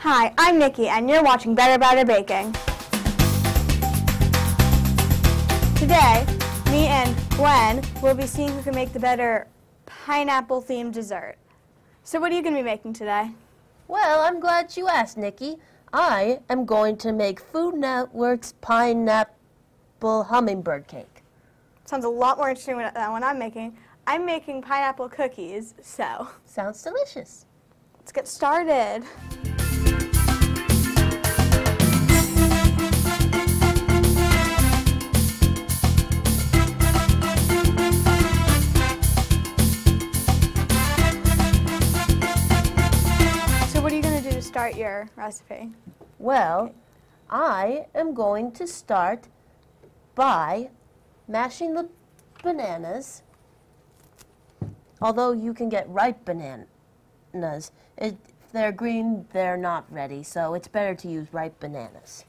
Hi, I'm Nicci, and you're watching Better Baking. Today, me and Gwen will be seeing who can make the better pineapple-themed dessert. So what are you going to be making today? Well, I'm glad you asked, Nicci. I am going to make Food Network's pineapple hummingbird cake. Sounds a lot more interesting than what I'm making. I'm making pineapple cookies, so Sounds delicious. let's get started. So what are you going to do to start your recipe? Well, I am going to start by mashing the bananas. Although you can get ripe bananas. If they're green, they're not ready, so it's better to use ripe bananas.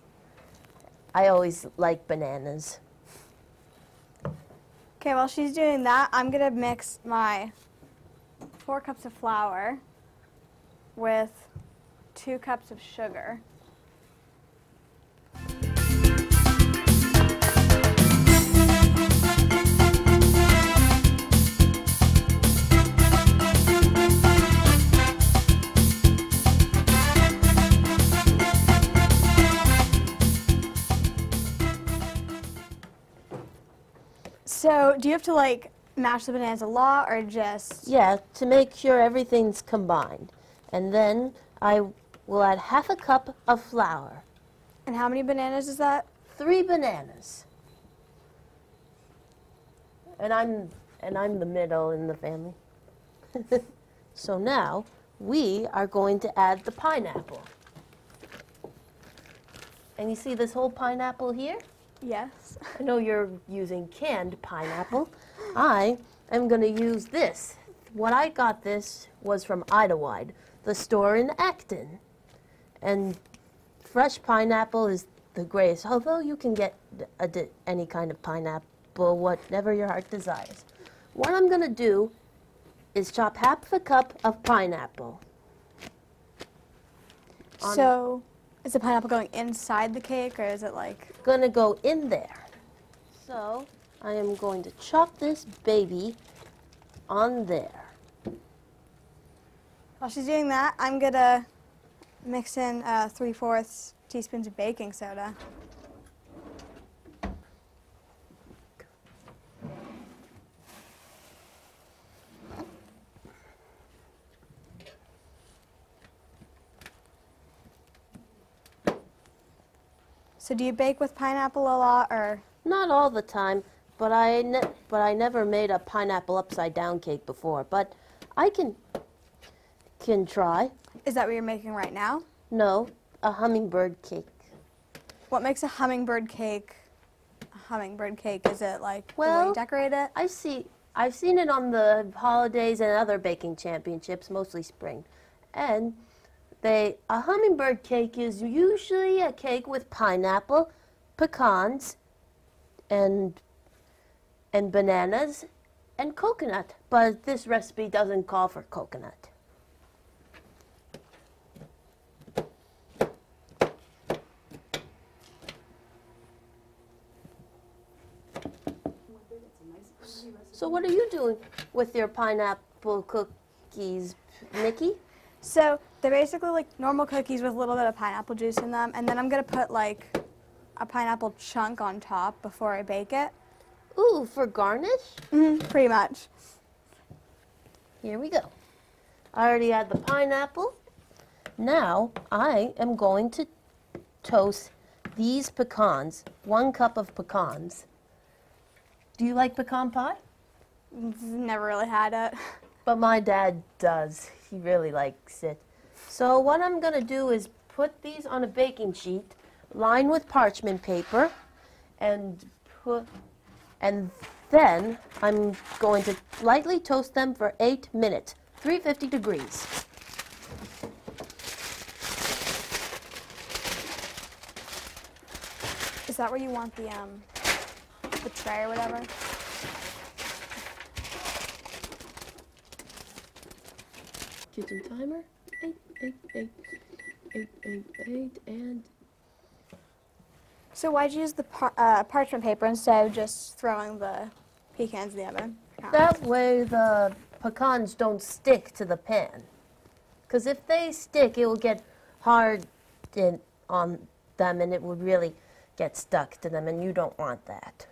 I always like bananas. Okay, while she's doing that, I'm going to mix my 4 cups of flour with 2 cups of sugar. So, do you have to mash the bananas a lot or just? Yeah, to make sure everything's combined. And then I will add half a cup of flour. And how many bananas is that? 3 bananas. And I'm the middle in the family. So now we are going to add the pineapple. And you see this whole pineapple here? Yes. I know you're using canned pineapple. I am going to use this. What I got this was from Idlewild, the store in Acton. And fresh pineapple is the greatest, although you can get any kind of pineapple, whatever your heart desires. What I'm going to do is chop half a cup of pineapple. So, is the pineapple going inside the cake or is it Going to go in there. So I am going to chop this baby on there. While she's doing that, I'm going to mix in 3/4 teaspoons of baking soda. So do you bake with pineapple a lot, or? Not all the time, but I never made a pineapple upside down cake before. But I can try. Is that what you're making right now? No, a hummingbird cake. What makes a hummingbird cake a hummingbird cake? Is it the way Well, you decorate it? I've seen it on the holidays and other baking championships, mostly spring, and a hummingbird cake is usually a cake with pineapple, pecans, and bananas, and coconut. But this recipe doesn't call for coconut. So what are you doing with your pineapple cookies, Nicci? So they're basically like normal cookies with a little bit of pineapple juice in them, and then I'm gonna put a pineapple chunk on top before I bake it. Ooh, for garnish? Pretty much. Here we go. I already had the pineapple. Now I am going to toast these pecans, 1 cup of pecans. Do you like pecan pie? Never really had it. But my dad does. He really likes it. So what I'm going to do is put these on a baking sheet, lined with parchment paper, and then I'm going to lightly toast them for 8 minutes, 350 degrees. Is that where you want the tray or whatever? Kitchen timer, 8, 8, 8. Eight, and... So why'd you use the parchment paper instead of just throwing the pecans in the oven? That way the pecans don't stick to the pan. Because if they stick, it will get hard on them and it would really get stuck to them, and you don't want that.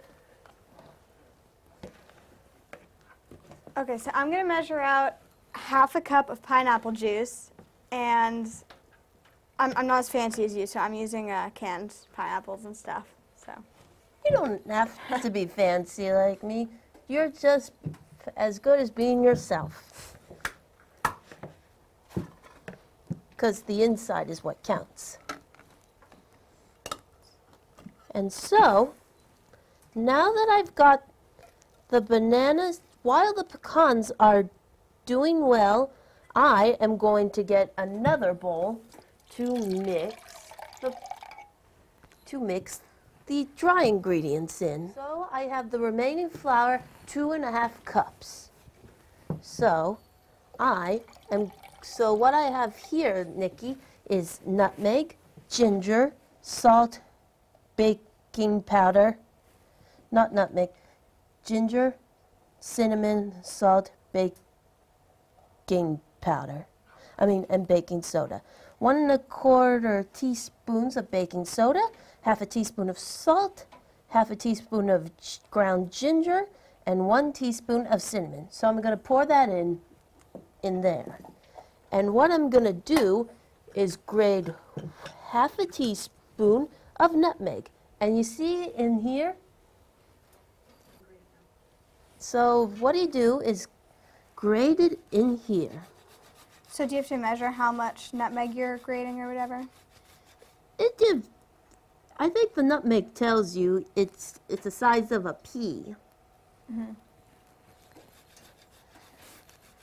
Okay, so I'm going to measure out half a cup of pineapple juice, and I'm not as fancy as you, so I'm using canned pineapples and stuff. So You don't have to be fancy like me. You're just as good as being yourself. Because the inside is what counts. And so, now that I've got the bananas, while the pecans are doing well, I am going to get another bowl to mix the dry ingredients in. So I have the remaining flour, 2.5 cups. So what I have here, Nicci, is nutmeg, ginger, salt, baking powder, not nutmeg, ginger, cinnamon, salt, baking powder, and baking soda. 1¼ teaspoons of baking soda, half a teaspoon of salt, half a teaspoon of ground ginger, and 1 teaspoon of cinnamon. So I'm going to pour that in there. And what I'm going to do is grate half a teaspoon of nutmeg. And you see in here, so what you do is grate it in here. do you have to measure how much nutmeg you're grating or whatever? I think the nutmeg tells you it's the size of a pea. Mm-hmm.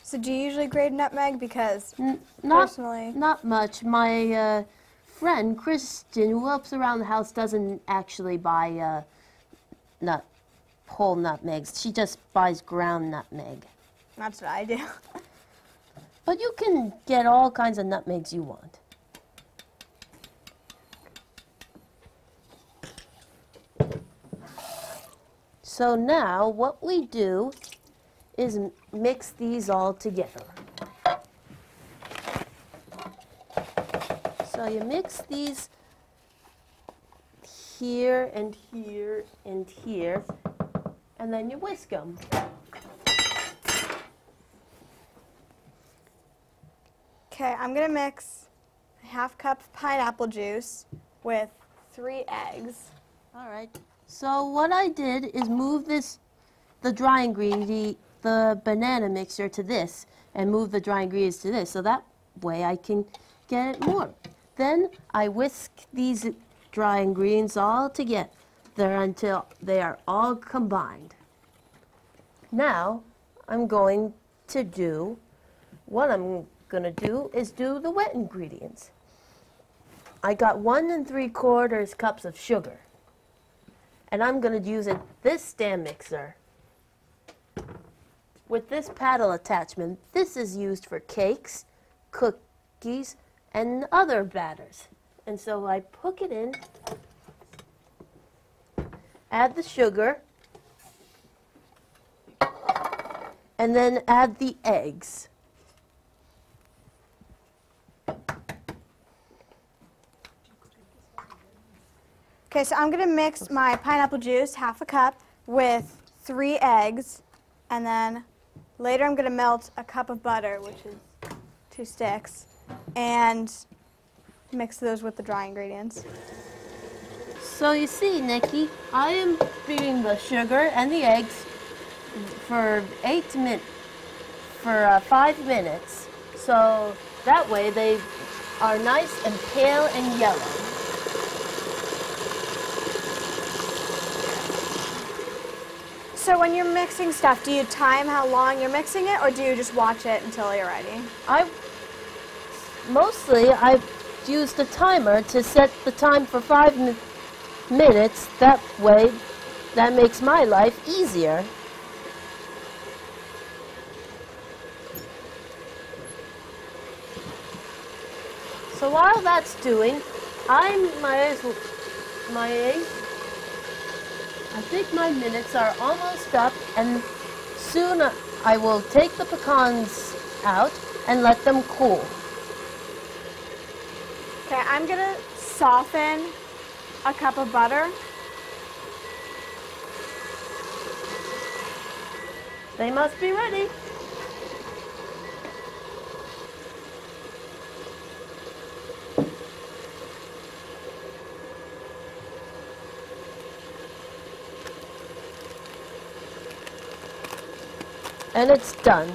So do you usually grate nutmeg? Because personally... Not much. My friend, Kristen, who helps around the house, doesn't actually buy whole nutmegs. She just buys ground nutmeg. That's what I do. But you can get all kinds of nutmegs you want. So now what we do is mix these all together. So you mix these here and here and here, and then you whisk them. Okay, I'm going to mix a ½ cup of pineapple juice with 3 eggs. All right. So what I did is move the dry ingredient, the banana mixture to this, and move the dry ingredients to this, so that way I can get it warm. Then I whisk these dry ingredients all together until they are all combined. Now I'm going to do the wet ingredients. I got 1 3/4 cups of sugar. And I'm going to use this stand mixer with this paddle attachment. This is used for cakes, cookies, and other batters. And so I hook it in, add the sugar, and then add the eggs. Okay, so I'm going to mix my pineapple juice, ½ cup, with 3 eggs, and then later I'm going to melt a cup of butter, which is 2 sticks, and mix those with the dry ingredients. So you see, Nicci, I am beating the sugar and the eggs for 5 minutes, so that way they are nice and pale and yellow. So when you're mixing stuff, do you time how long you're mixing it, or do you just watch it until you're ready? Mostly I use the timer to set the time for 5 minutes. That way, that makes my life easier. So So while that's doing, I think my minutes are almost up, and soon I will take the pecans out and let them cool. Okay, I'm gonna soften a cup of butter. They must be ready. And it's done.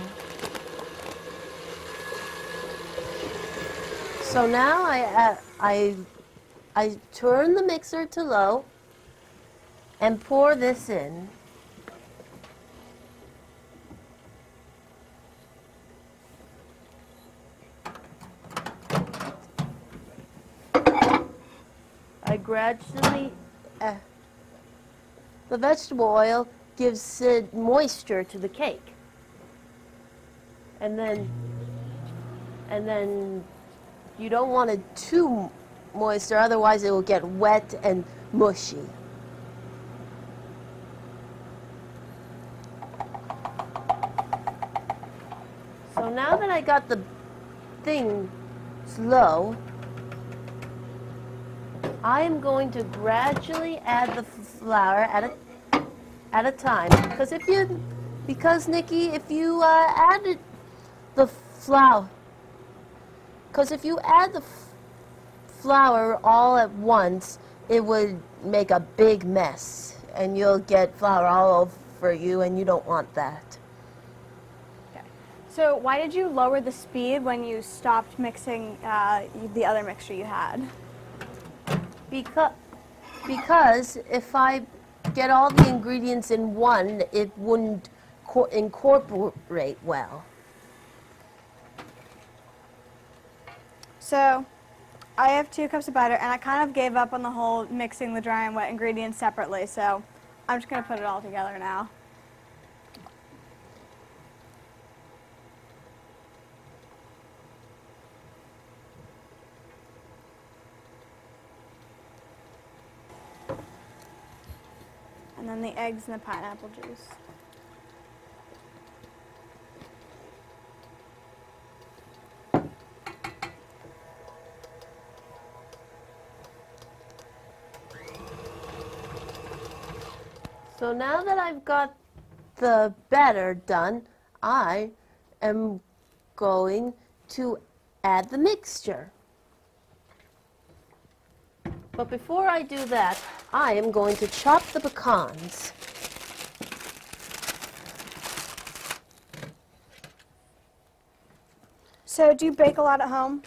So now I turn the mixer to low and pour this in. I gradually, the vegetable oil gives moisture to the cake. And then you don't want it too moist, or otherwise it will get wet and mushy. So now that I got the thing low, I am going to gradually add the flour at a time. Because Nicci, if you added the flour, if you add the flour all at once, it would make a big mess, and you'll get flour all over you, and you don't want that. Okay. So why did you lower the speed when you stopped mixing the other mixture you had? Because if I get all the ingredients in one, it wouldn't incorporate well. So I have 2 cups of butter, and I kind of gave up on the whole mixing the dry and wet ingredients separately, so I'm just going to put it all together now. And then the eggs and the pineapple juice. So now that I've got the batter done, I am going to add the mixture. But before I do that, I am going to chop the pecans. So do you bake a lot at home?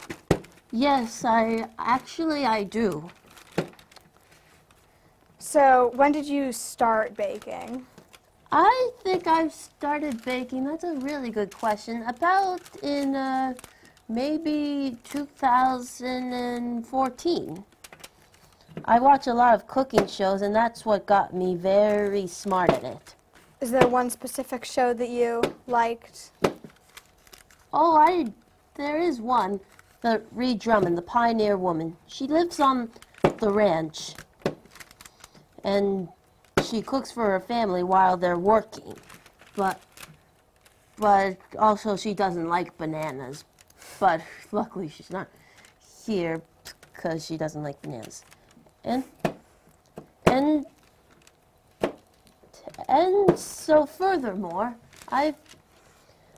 Yes, I do. So when did you start baking? I think I've started baking. That's a really good question. About in maybe 2014. I watch a lot of cooking shows, and that's what got me very smart at it. Is there one specific show that you liked? Oh, there is one. The Ree Drummond, the pioneer woman. She lives on the ranch, and she cooks for her family while they're working. But also she doesn't like bananas. But luckily she's not here because she doesn't like bananas. And so furthermore, I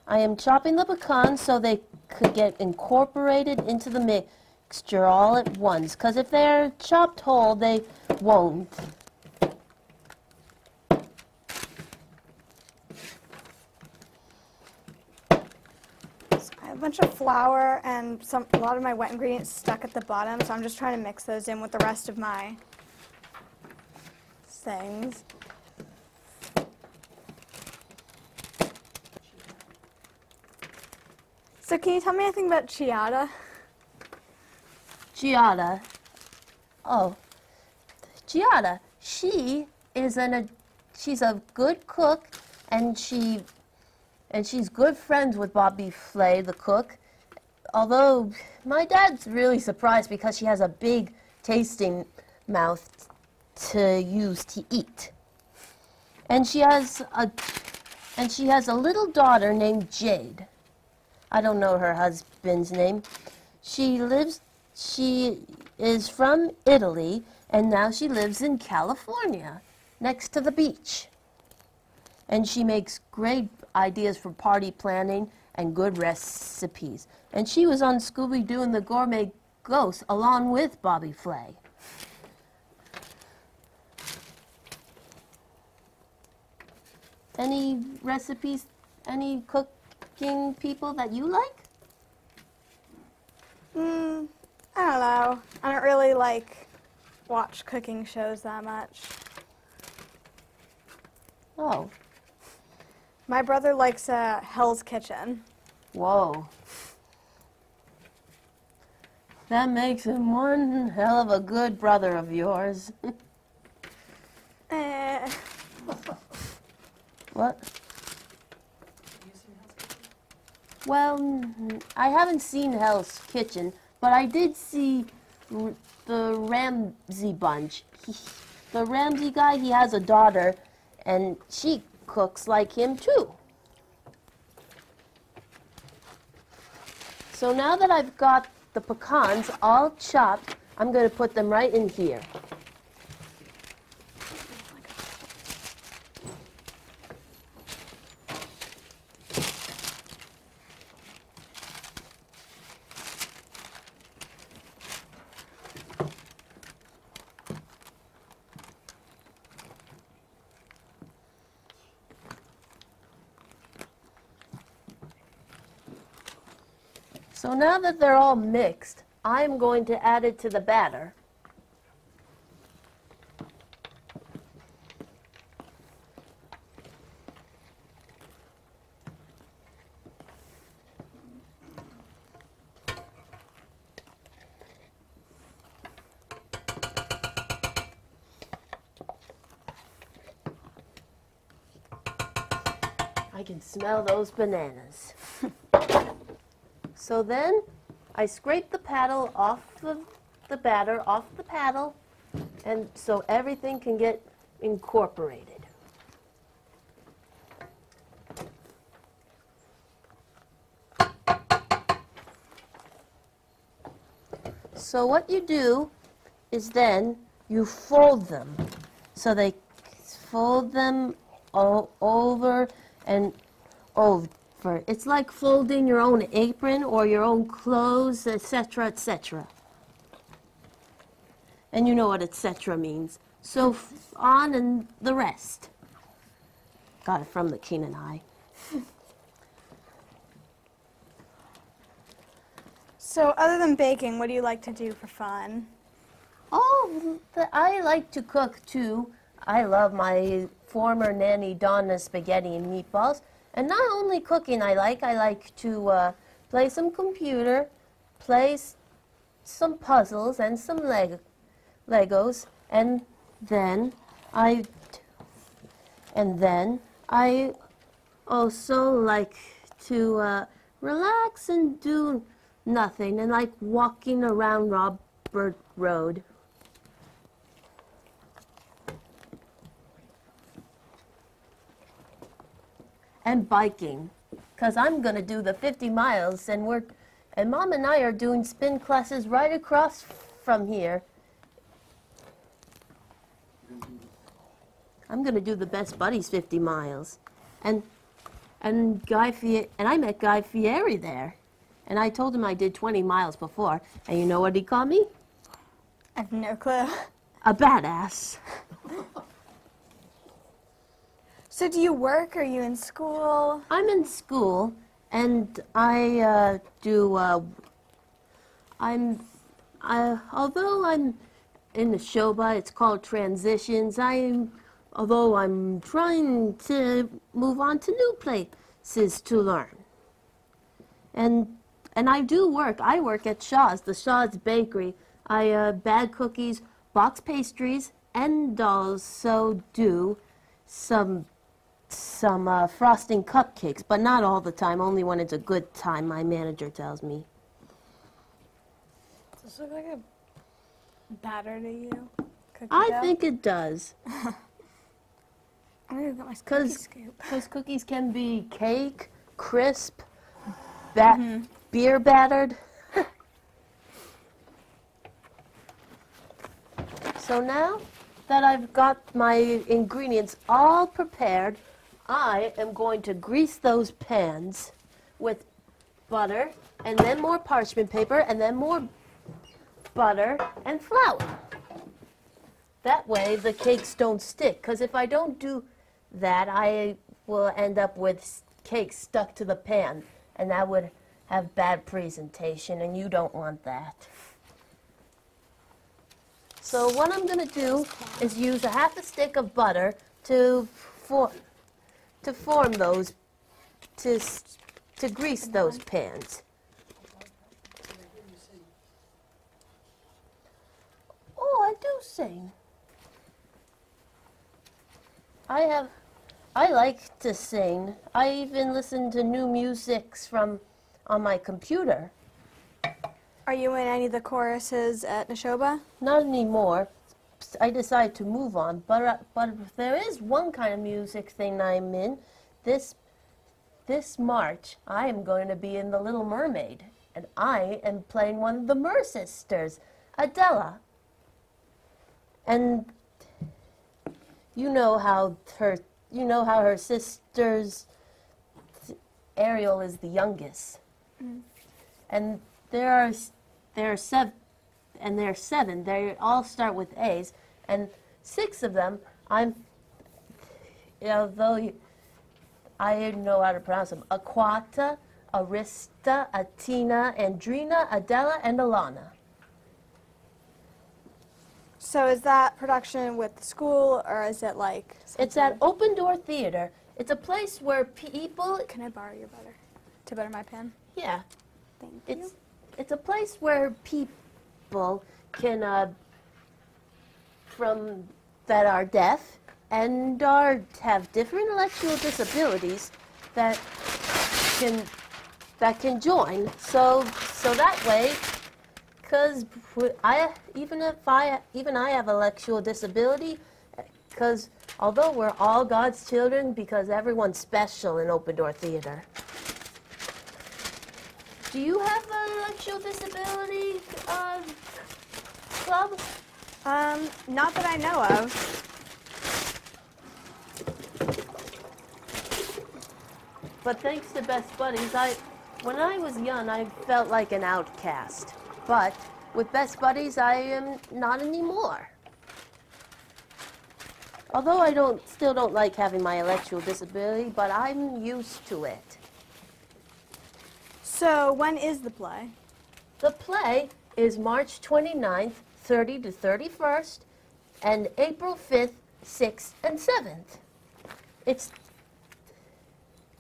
am chopping the pecans so they could get incorporated into the mixture all at once. Because if they're chopped whole, they won't. I have a bunch of flour and a lot of my wet ingredients stuck at the bottom, so I'm just trying to mix those in with the rest of my things. So can you tell me anything about Chiara? Giada. Oh, Giada. She's a good cook, and she's good friends with Bobby Flay, the cook. although my dad's really surprised because she has a big tasting mouth to use to eat. And she has a little daughter named Jade. I don't know her husband's name. She is from Italy, and now she lives in California, next to the beach. And she makes great ideas for party planning and good recipes. And she was on Scooby-Doo and the Gourmet Ghost along with Bobby Flay. Any recipes, any cooking people that you like? I don't know. I don't really watch cooking shows that much. Oh. My brother likes Hell's Kitchen. Whoa. That makes him one hell of a good brother of yours. What? Well, I haven't seen Hell's Kitchen, but I did see the Ramsay bunch. The Ramsay guy, he has a daughter, and she cooks like him too. So now that I've got the pecans all chopped, I'm going to put them right in here. So now that they're all mixed, I'm going to add it to the batter. I can smell those bananas. So then I scrape the paddle off the batter, off the paddle, and so everything can get incorporated. So what you do is then you fold them. So they fold them over and over. It's like folding your own apron or your own clothes, etc., etc. And you know what etc. means. So on and the rest. Got it from the Keenan Eye. So other than baking, what do you like to do for fun? Oh, I like to cook too. I love my former nanny Donna's spaghetti and meatballs. And not only cooking I like to play some computer, play some puzzles and some Legos, and then I also like to relax and do nothing, and like walking around Robert Road. And biking, because I'm going to do the 50 miles, and Mom and I are doing spin classes right across from here. I'm going to do the Best Buddies 50 miles. And I met Guy Fieri there. And I told him I did 20 miles before. And you know what he called me? I have no clue. A badass. So do you work? Are you in school? I'm in school, and I although I'm in the Shoba, it's called Transitions. Although I'm trying to move on to new places to learn. And I do work. I work at Shaw's, the Shaw's Bakery. I bag cookies, box pastries, and also do some frosting cupcakes, but not all the time, only when it's a good time, my manager tells me. Does this look like a batter to you? Cookie I dough? think it does. I'm gonna go get my cookie scoop. Because cookies can be cake, crisp, beer battered. So now that I've got my ingredients all prepared, I am going to grease those pans with butter, and then more parchment paper, and then more butter and flour. That way the cakes don't stick, because if I don't do that, I will end up with cake stuck to the pan, and that would have bad presentation, and you don't want that. So what I'm going to do is use a half a stick of butter to form those, to grease those pans. Oh, I do sing. I like to sing. I even listen to new musics on my computer. Are you in any of the choruses at Neshoba? Not anymore. I decided to move on, but there is one kind of music thing I'm in. This March, I am going to be in The Little Mermaid, and I am playing one of the Mer sisters, Adela. And you know how her sisters, Ariel is the youngest, and they're seven. They all start with A's, and 6 of them I know how to pronounce them: Aquata, Arista, Atina, Andrina, Adela, and Alana. So is that production with the school, or is it like something? It's at Open Door Theater. It's a place where people... Can I borrow your butter to butter my pan? Yeah. Thank you. It's a place where people can, that are deaf and have different intellectual disabilities that can join. So that way, because even I have intellectual disability, because although we're all God's children, because everyone's special in Open Door Theater. Do you have an intellectual disability club? Not that I know of. But thanks to Best Buddies, when I was young, I felt like an outcast. But with Best Buddies, I am not anymore. Although I still don't like having my intellectual disability, but I'm used to it. So when is the play? The play is March 29th, 30 to 31st, and April 5th, 6th, and 7th.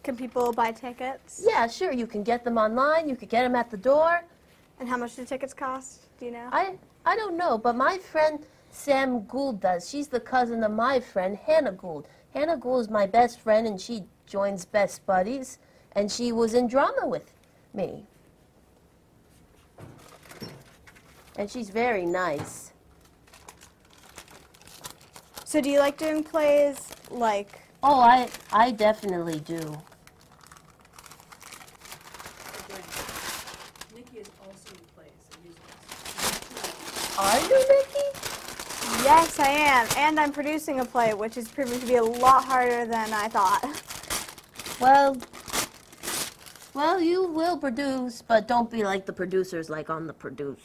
Can people buy tickets? Yeah, sure, you can get them online, you can get them at the door. And how much do tickets cost? Do you know? I don't know, but my friend Sam Gould does. She's the cousin of my friend Hannah Gould. Hannah Gould is my best friend, and she joins Best Buddies, and she was in drama with me. And she's very nice. So do you like doing plays like... Oh, I definitely do. Nicci is also in plays and musicals. Are you, Nicci? Yes, I am. And I'm producing a play, which is proving to be a lot harder than I thought. Well, you will produce, but don't be like the producers, like on The Producers.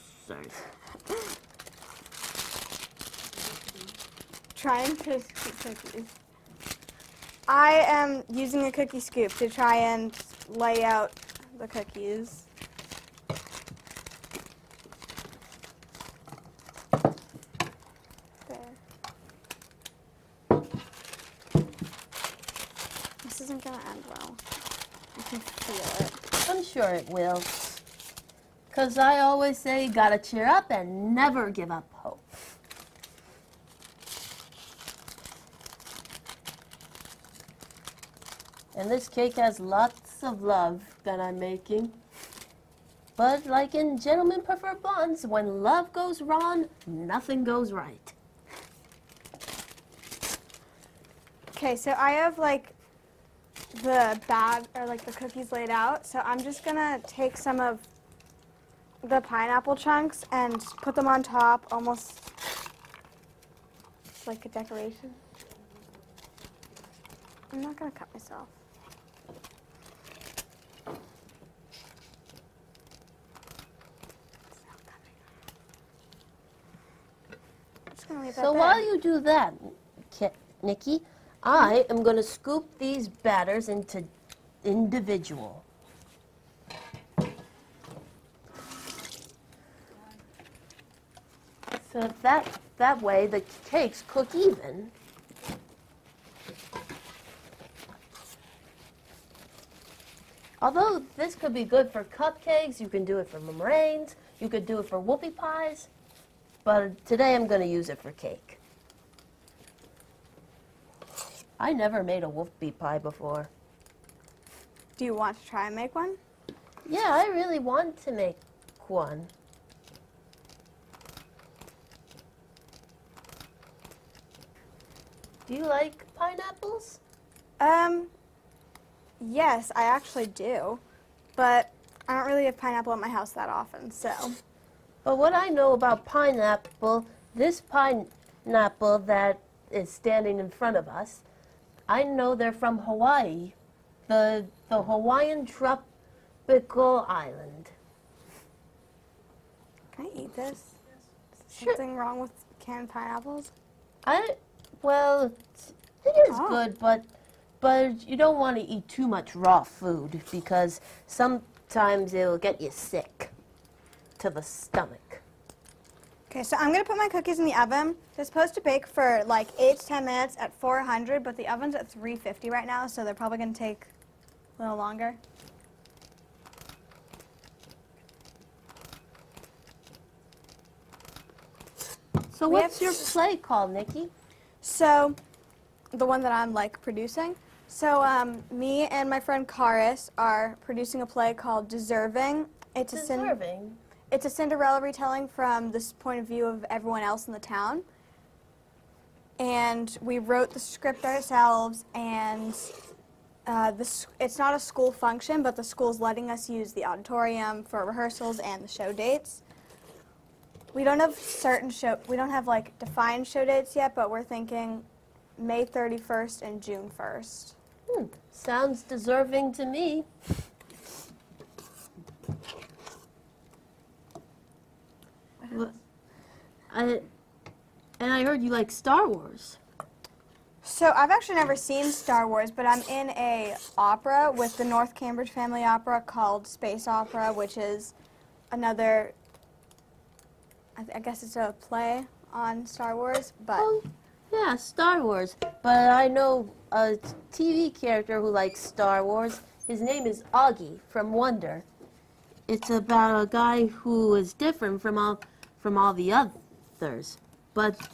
Trying to scoop cookies. I am using a cookie scoop to try and lay out the cookies. There. This isn't gonna end well. I can feel it. I'm sure it will. Because I always say, you gotta cheer up and never give up hope. And this cake has lots of love that I'm making. But like in Gentlemen Prefer Blondes, when love goes wrong, nothing goes right. Okay, so I have like the bag or like the cookies laid out. So I'm just gonna take some of the pineapple chunks and put them on top, almost like a decoration. I'm not gonna cut myself. So while you do that, Nicci, I am going to scoop these batters into individual. So that way the cakes cook even. Although this could be good for cupcakes, you can do it for meringues, you could do it for whoopie pies. But today I'm going to use it for cake. I never made a whoopie pie before. Do you want to try and make one? Yeah, I really want to make one. Do you like pineapples? Yes, I actually do. But I don't really have pineapple at my house that often, so. But what I know about pineapple, this pineapple that is standing in front of us, I know they're from Hawaii, the Hawaiian tropical island. Can I eat this? Is Sure. something wrong with canned pineapples? Well, it is good, but you don't want to eat too much raw food because sometimes it'll get you sick to the stomach. Okay, so I'm gonna put my cookies in the oven. They're supposed to bake for like 8 to 10 minutes at 400, but the oven's at 350 right now, so they're probably gonna take a little longer. So what's your play called, Nicci? So, the one that I'm like producing. So, me and my friend Karis are producing a play called Deserving. It's Deserving? It's a Cinderella retelling from this point of view of everyone else in the town. And we wrote the script ourselves, and it's not a school function, but the school's letting us use the auditorium for rehearsals and the show dates. We don't have like defined show dates yet, but we're thinking May 31st and June 1st. Sounds deserving to me. I heard you like Star Wars. So I've actually never seen Star Wars, but I'm in a opera with the North Cambridge Family Opera called Space Opera, which is another, I guess it's a play on Star Wars, but... Oh, yeah, Star Wars. But I know a TV character who likes Star Wars. His name is Augie from Wonder. It's about a guy who is different from all the others. But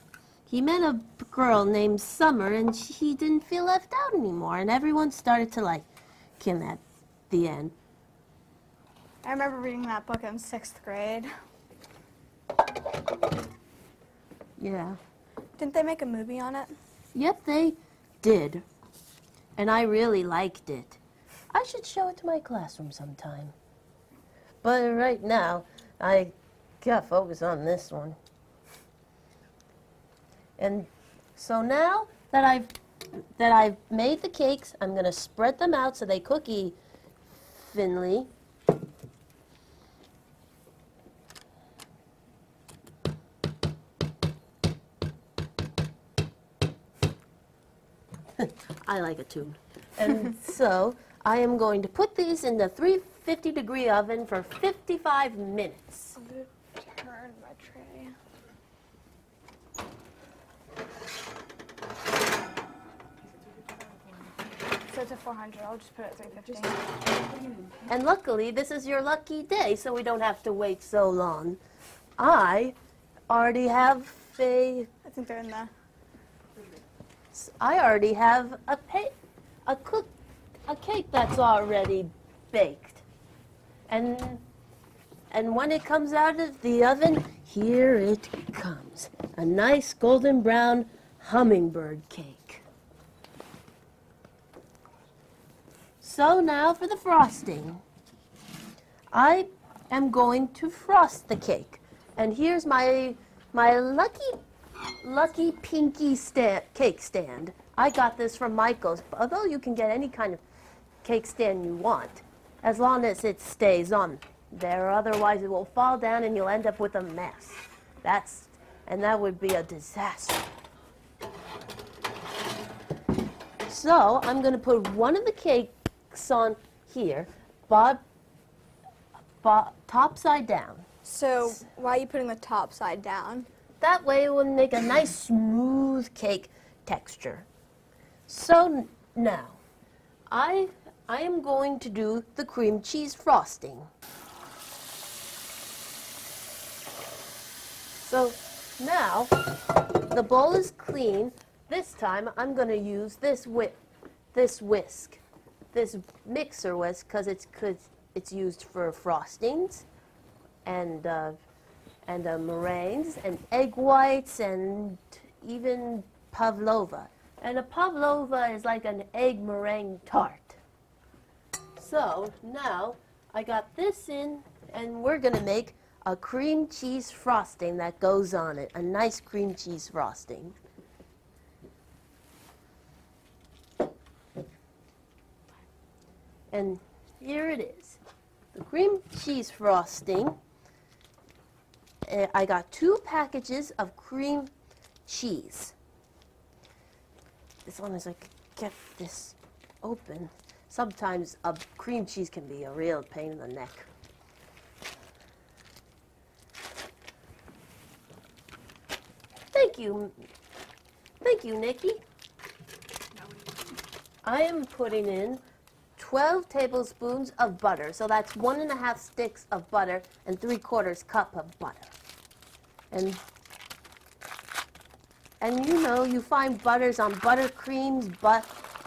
he met a girl named Summer, and he didn't feel left out anymore. And everyone started to like him at the end. I remember reading that book in 6th grade. Yeah. Didn't they make a movie on it? Yep, they did. And I really liked it. I should show it to my classroom sometime. But right now, I gotta focus on this one. And so now that I've made the cakes, I'm gonna spread them out so they cook evenly. I like a tune. And so I am going to put these in the 350-degree oven for 55 minutes. I'm going to turn my tray. So it's a 400. I'll just put it at 350. And luckily, this is your lucky day, so we don't have to wait so long. I already have I think they're in the... I already have a cake that's already baked. And And when it comes out of the oven, here it comes. A nice golden brown hummingbird cake. So now for the frosting. I am going to frost the cake. And here's my lucky pinky cake stand. I got this from Michael's, although you can get any kind of cake stand you want, as long as it stays on there, otherwise it will fall down and you'll end up with a mess. And that would be a disaster. So I'm going to put one of the cakes on here, top side down. So why are you putting the top side down? That way it will make a nice smooth cake texture. So now, I am going to do the cream cheese frosting. So now, the bowl is clean. This time I'm going to use this whisk, this mixer whisk, because it's used for frostings and meringues and egg whites and even pavlova. And a pavlova is like an egg meringue tart. So now I got this in, and we're going to make a cream cheese frosting that goes on it, a nice cream cheese frosting. And here it is, the cream cheese frosting. I got 2 packages of cream cheese. As long as I can get this open. Sometimes a cream cheese can be a real pain in the neck. Thank you, Nicci. I am putting in 12 tablespoons of butter. So that's 1½ sticks of butter and 3/4 cup of butter. And you know, you find butters on buttercreams,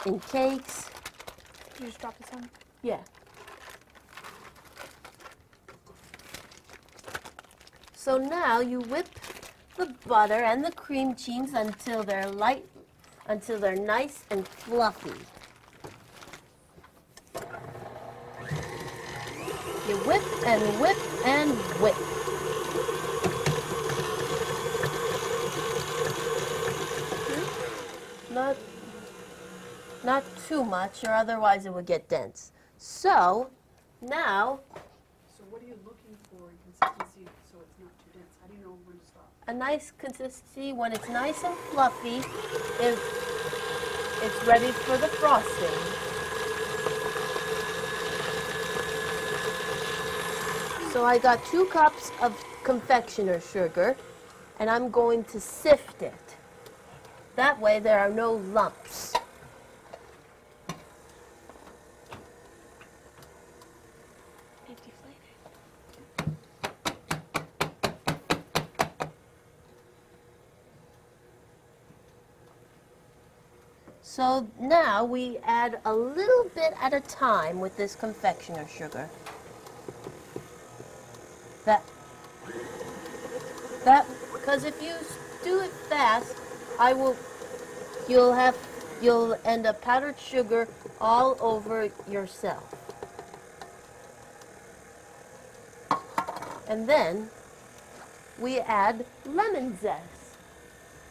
in cakes. Did you just drop this on? Yeah. So now you whip the butter and the cream cheese until they're nice and fluffy. You whip and whip and whip. Not too much, or otherwise it would get dense. So now, So what are you looking for in consistency so it's not too dense? How do you know when to stop? a nice consistency when it's nice and fluffy, it's ready for the frosting. So I got 2 cups of confectioner sugar, and I'm going to sift it. That way there are no lumps. So now we add a little bit at a time with this confectioner sugar. Because if you do it fast, you'll end up powdered sugar all over yourself. And then we add lemon zest.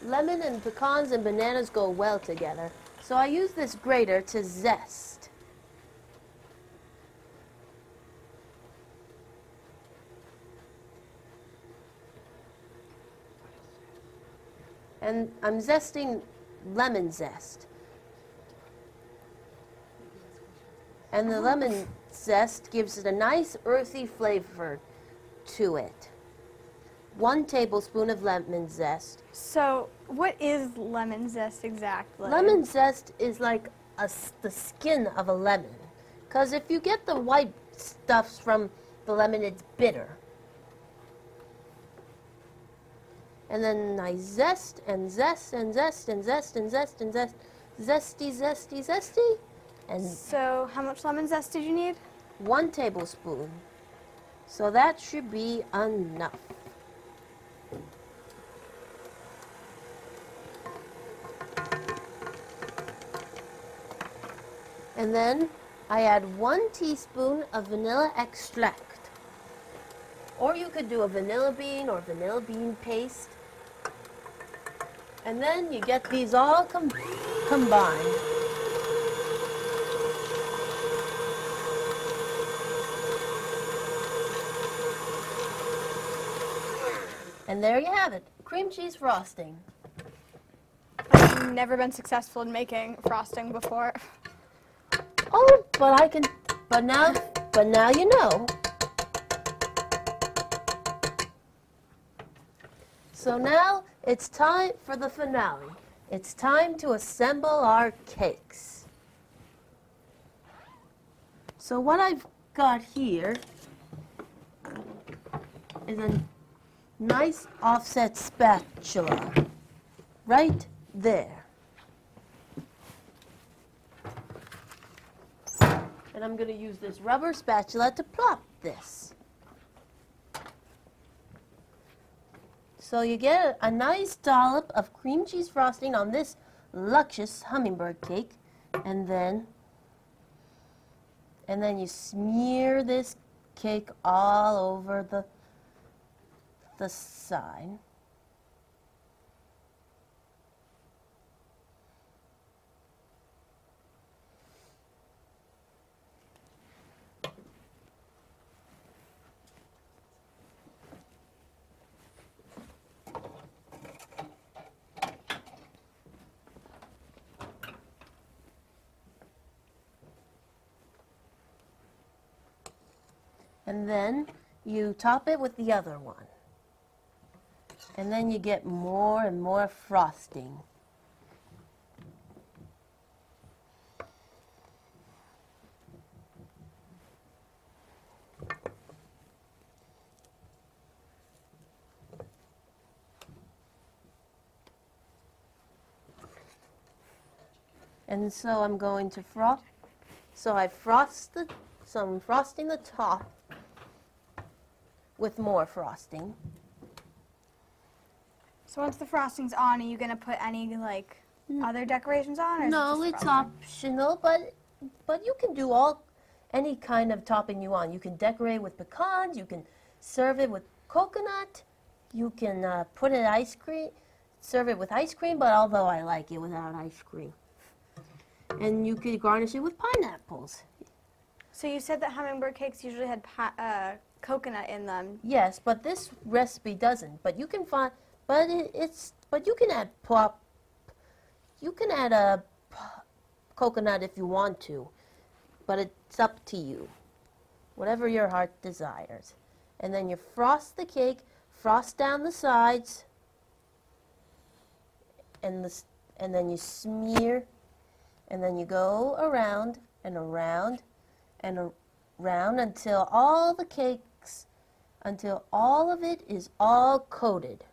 Lemon and pecans and bananas go well together. So I use this grater to zest. And I'm zesting lemon zest. And the lemon zest gives it a nice earthy flavor to it. 1 tablespoon of lemon zest. So what is lemon zest exactly? Lemon zest is like the skin of a lemon. Because if you get the white stuffs from the lemon, it's bitter. And then I zest and zest and zest and zest and zest and zest. Zesty, zesty, zesty. And So how much lemon zest did you need? 1 tablespoon. So that should be enough. And then I add 1 teaspoon of vanilla extract. Or you could do a vanilla bean or vanilla bean paste. And then you get these all combined. And there you have it, cream cheese frosting. I've never been successful in making frosting before. Oh, but now you know. So now it's time for the finale. It's time to assemble our cakes. So what I've got here is a nice offset spatula right there. And I'm going to use this rubber spatula to plop this. So you get a nice dollop of cream cheese frosting on this luscious hummingbird cake, and then you smear this cake all over the side. And then you top it with the other one. And then you get more and more frosting. And so I'm going to frost. So I so I'm frosting the top with more frosting. So once the frosting's on, are you gonna put any like other decorations on? Or is it No, just it's frosting? optional, but you can do any kind of topping you want. You can decorate with pecans. You can serve it with coconut. You can put it serve it with ice cream. But although I like it without ice cream, and you could garnish it with pineapples. So you said that hummingbird cakes usually had coconut in them. Yes, but this recipe doesn't. But you can find, but you can add a coconut if you want to, but it's up to you, whatever your heart desires. And then you frost the cake, frost down the sides, and then you smear, and then you go around and around and around until all of it is all coated.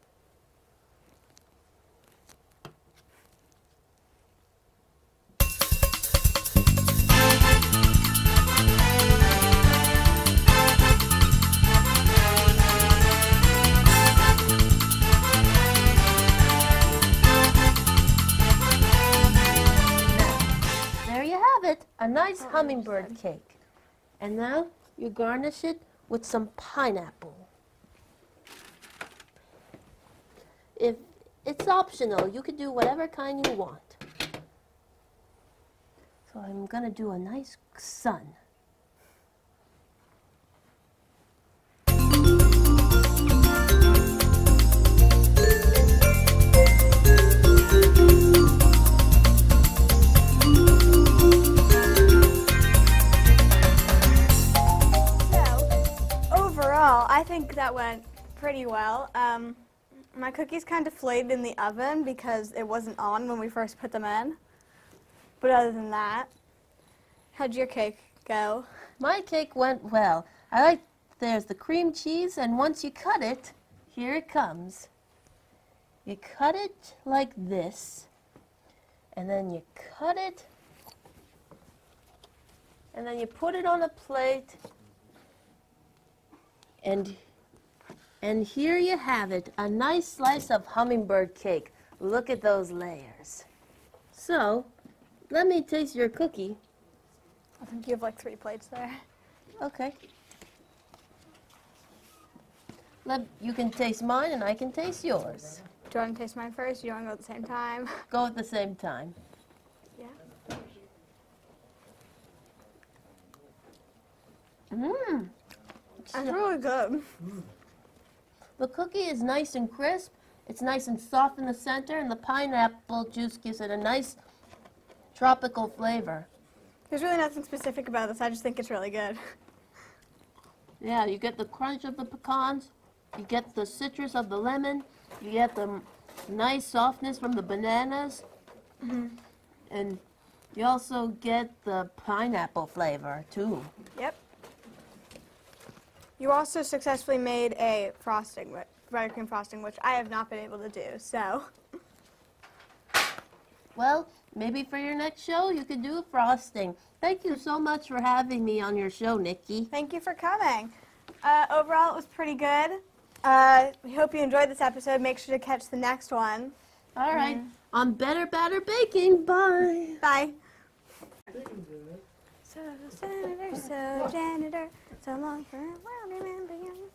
A nice hummingbird cake. And now you garnish it with some pineapple. If it's optional, you could do whatever kind you want. So I'm going to do a nice sun. I think that went pretty well. My cookies kind of flayed in the oven because it wasn't on when we first put them in. But other than that, how'd your cake go? My cake went well. There's the cream cheese, and once you cut it, here it comes. You cut it like this, and then you cut it, and then you put it on a plate And here you have it, a nice slice of hummingbird cake. Look at those layers. So, let me taste your cookie. I think you have like 3 plates there. Okay. You can taste mine and I can taste yours. Do you want to taste mine first? Do you want to go at the same time? Go at the same time. Yeah. Mmm. That's really good. The cookie is nice and crisp. It's nice and soft in the center, and the pineapple juice gives it a nice tropical flavor. There's really nothing specific about this. I just think it's really good. Yeah, you get the crunch of the pecans, you get the citrus of the lemon, you get the nice softness from the bananas, and you also get the pineapple flavor, too. Yep. You also successfully made a frosting, buttercream frosting, which I have not been able to do, so. Well, maybe for your next show, you could do a frosting. Thank you so much for having me on your show, Nicci. Thank you for coming. Overall, it was pretty good. We hope you enjoyed this episode. Make sure to catch the next one. All right. On Better Batter Baking. Bye. Bye. So, senator, so janitor, so long for a while, remember you.